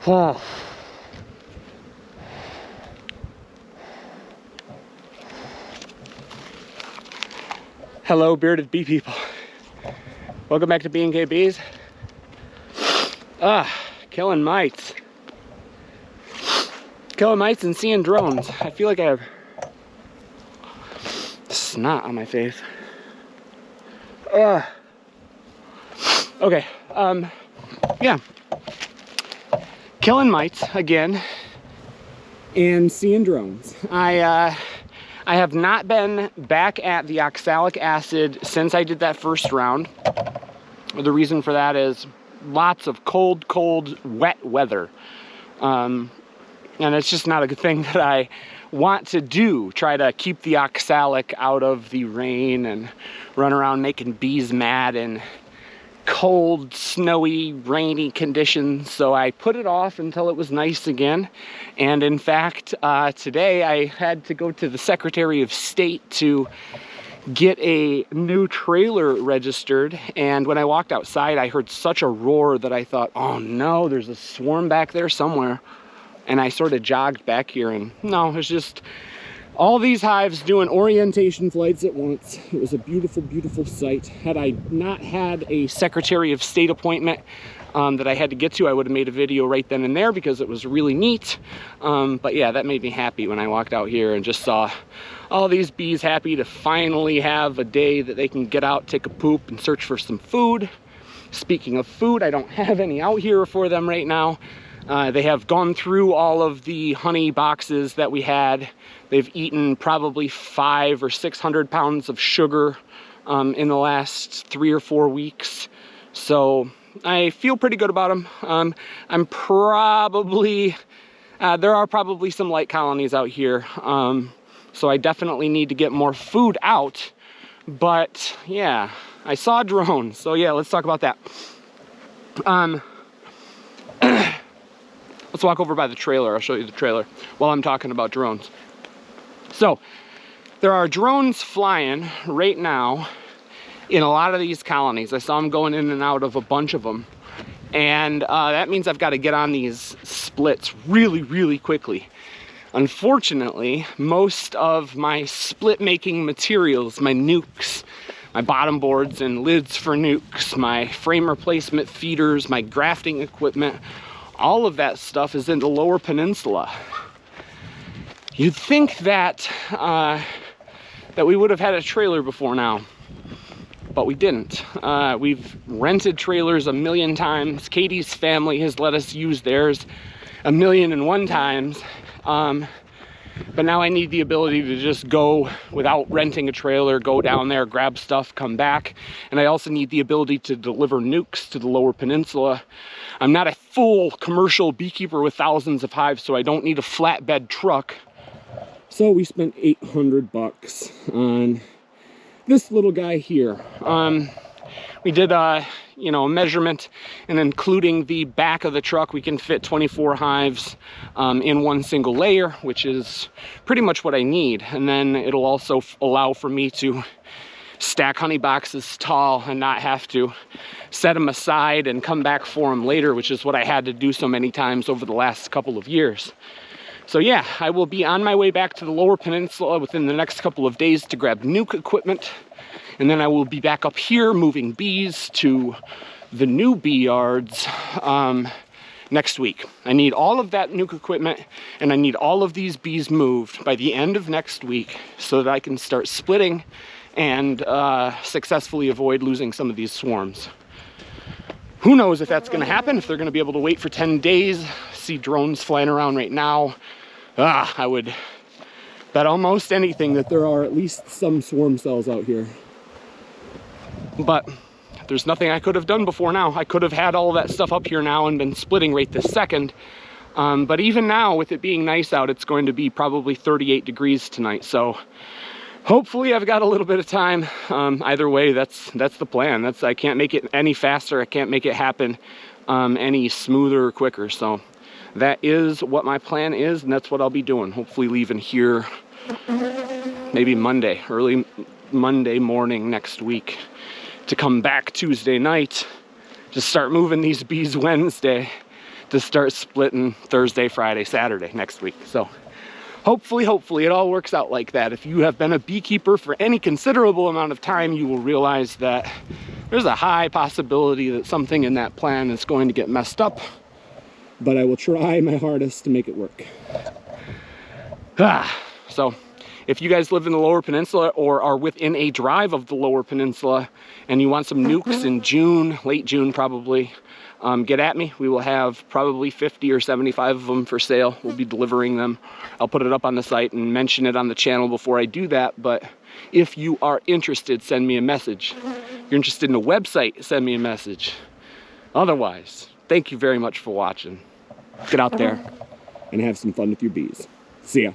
Oh. Hello, bearded bee people. Welcome back to Beekeeping. Killing mites. Killing mites and seeing drones. I feel like I have snot on my face. Okay, yeah. Killing mites again and seeing drones. I have not been back at the oxalic acid since I did that first round. The reason for that is lots of cold, wet weather. And it's just not a good thing that I want to do. Try to keep the oxalic out of the rain and run around making bees mad in cold, snowy, rainy conditions. So I put it off until it was nice again. And in fact, today I had to go to the Secretary of State to get a new trailer registered. And when I walked outside, I heard such a roar that I thought, oh no, there's a swarm back there somewhere. And I sort of jogged back here, and no, it's just all these hives doing orientation flights at once. It was a beautiful, beautiful sight. Had I not had a Secretary of State appointment that I had to get to, I would have made a video right then and there because it was really neat. But yeah, that made me happy when I walked out here and just saw all these bees happy to finally have a day that they can get out, take a poop, and search for some food. Speaking of food, I don't have any out here for them right now. They have gone through all of the honey boxes that we had. They've eaten probably 500 or 600 pounds of sugar in the last 3 or 4 weeks. So I feel pretty good about them. I'm probably, there are probably some light colonies out here. So I definitely need to get more food out. But yeah, I saw drones. So yeah, let's talk about that. Let's walk over by the trailer. I'll show you the trailer while I'm talking about drones. So there are drones flying right now in a lot of these colonies. I saw them going in and out of a bunch of them. And that means I've got to get on these splits really, really quickly. Unfortunately, most of my split making materials, my nukes, my bottom boards and lids for nukes, my frame replacement feeders, my grafting equipment, all of that stuff is in the Lower Peninsula. You'd think that that we would have had a trailer before now, but we didn't. We've rented trailers a million times. Katie's family has let us use theirs 1,000,001 times. But now I need the ability to just go without renting a trailer, go down there, grab stuff, come back. And I also need the ability to deliver nukes to the Lower Peninsula. I'm not a full commercial beekeeper with thousands of hives, so I don't need a flatbed truck. So we spent $800 on this little guy here. We did you know, a measurement, and including the back of the truck, we can fit 24 hives in one single layer, which is pretty much what I need. And then it'll also allow for me to stack honey boxes tall and not have to set them aside and come back for them later, which is what I had to do so many times over the last couple of years. So yeah, I will be on my way back to the Lower Peninsula within the next couple of days to grab nuke equipment. And then I will be back up here moving bees to the new bee yards next week. I need all of that nuke equipment, and I need all of these bees moved by the end of next week so that I can start splitting and successfully avoid losing some of these swarms. Who knows if that's going to happen, if they're going to be able to wait for 10 days. See drones flying around right now. I would bet almost anything that there are at least some swarm cells out here. But there's nothing I could have done before now. I could have had all that stuff up here now and been splitting right this second. But even now, with it being nice out, it's going to be probably 38 degrees tonight. So hopefully I've got a little bit of time. Either way, that's the plan. I can't make it any faster. I can't make it happen any smoother or quicker. So that is what my plan is, and that's what I'll be doing. Hopefully leaving here maybe Monday, early Monday morning next week, to come back Tuesday night to start moving these bees Wednesday to start splitting Thursday, Friday, Saturday next week. So hopefully it all works out like that. If you have been a beekeeper for any considerable amount of time, you will realize that there's a high possibility that something in that plan is going to get messed up, but I will try my hardest to make it work. So if you guys live in the Lower Peninsula or are within a drive of the Lower Peninsula and you want some nukes in June, late June probably, get at me. We will have probably 50 or 75 of them for sale. We'll be delivering them. I'll put it up on the site and mention it on the channel before I do that. But if you are interested, send me a message. If you're interested in a website, send me a message. Otherwise, thank you very much for watching. Get out there and have some fun with your bees. See ya.